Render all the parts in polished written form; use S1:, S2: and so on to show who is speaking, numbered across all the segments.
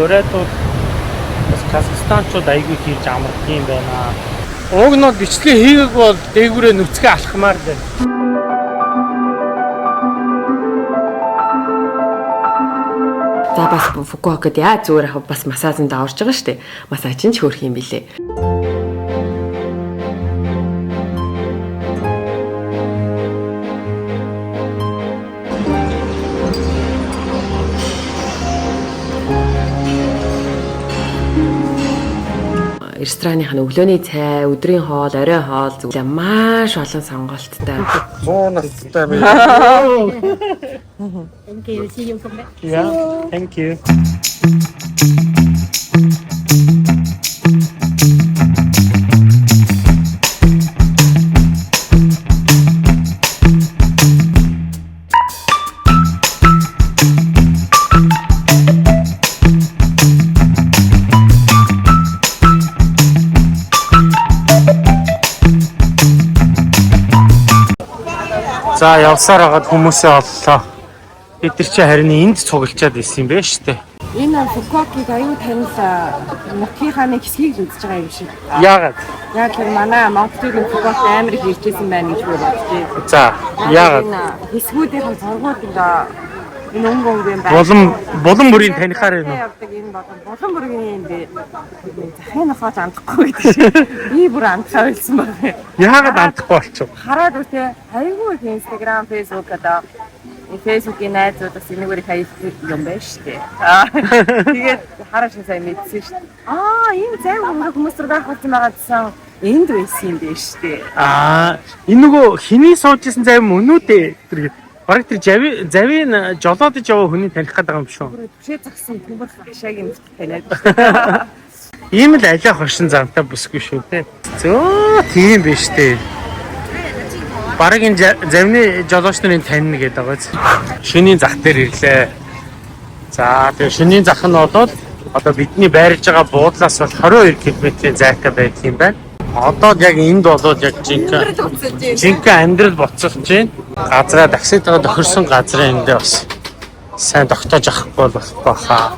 S1: урайдууд бас Казахстанчууд айгүй хийж амардаг юм байна. Уг нь бичлэг хийгээг бол дээгүүрээ нүцгээ алхмаар байна.
S2: За бас Фукуокад яа зүгээр ах бас массажинд орж байгаа шүү дээ. Массаж нь ч хөөрх юм билээ. Ресторанын өглөөний цай, өдрийн хоол, оройн хоол зүгээр маш олон сонголттой.
S3: 100 настай би.
S4: Thank you. See you from there.
S1: Yeah, thank you. За явсаар хагаад хүмүүсээ оллоо. Бид нар чи харин энд цуглчаад исэн юм байна шүү дээ.
S2: Энэ Фукуокийг аюу танил нутгийнхаа нэг хэсгийг л үзэж байгаа юм шиг.
S1: Яагаад?
S2: Яг тэр манай Монголын Фукуок амар их иржсэн байна гэж би бодчих.
S1: За яагаад?
S2: Хэсгүүдийн зургууд энэ өнгөн байна.
S1: Булан бүрийн танихаар байна уу?
S2: Явдаг энэ булан бүрийн энэ захын хооч амтахгүй гэдэг шиг. Би бүр амтхаа хэлсэн байна.
S1: Яагаад амтахгүй болчих вэ?
S2: Хараад үгүй айгүй их Instagram, Facebook одоо Facebook-ийн найзуудаас энэгээр их аялдаг юм байна шүү дээ. Тэгээд хараач сайн мэдсэн шүү дээ. Энэ зай хүмүүс рүү байх юм байгаадсан энд байсан юм байна шүү дээ.
S1: Энэ нөгөө хиний сууж исэн зав мөн үү дээ? Бараг тэр завийн жолоодж яваа хүний таних гэдэг юм шүү.
S2: Түшээ загсан төмөр хашааг юм таниад.
S1: Ийм л алиа хошин замтай бүсгүй шүү дээ. Зөө тийм биш дээ. Бараг энэ завны жолооч нарын таньна гэдэг байгаа. Шөнийн зах дээр ирлээ. За тэгээ шөнийн зах нь одоо бидний байрж байгаа буудлаас бол 22 км-ийн зайтай байдаг юм байна. Одоо яг энд болоод яг жинхэнэ амьдрал буцаж байна. Газраа такситаа тохирсон газраа эндээ бас сайн тогтоож авахгүй болохгүй хаа.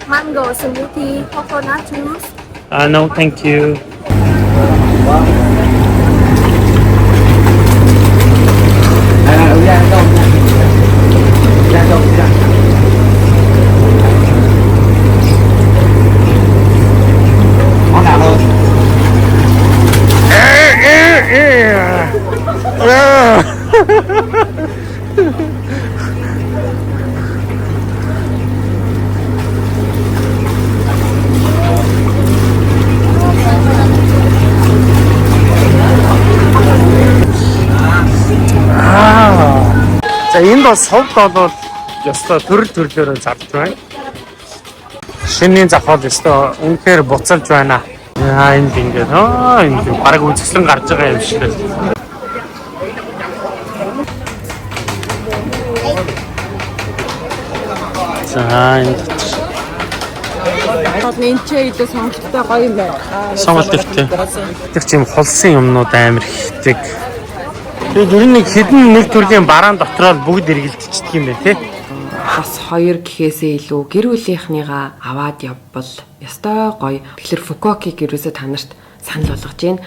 S4: Mango smoothie, coconut juice.
S1: No, thank you. За энд бас совд бол ёстой төрлөөр зарж байна. Шинийн зах бол ёстой үнэхээр буцалж байна. Энд ингээд энд бараг үзэсгэлэн гарч байгаа юм шиг л. За энд
S2: Энэ ч илүү сонголттой гоё юм байна.
S1: сонголт ихтэй. Тэр чим холсон юмнууд амар ихтэй. Тэгээд ер нь нэг төрлийн бараан дотроо бүгд эргэлдчихдэг юм байна тий.
S2: Бас хоёр гэхээсээ илүү гэр бүлийнхнийгаа аваад явбал ёстой гоё. Тэгэхээр Фукуокийг ерөөсөө та нарт санал болгож байна.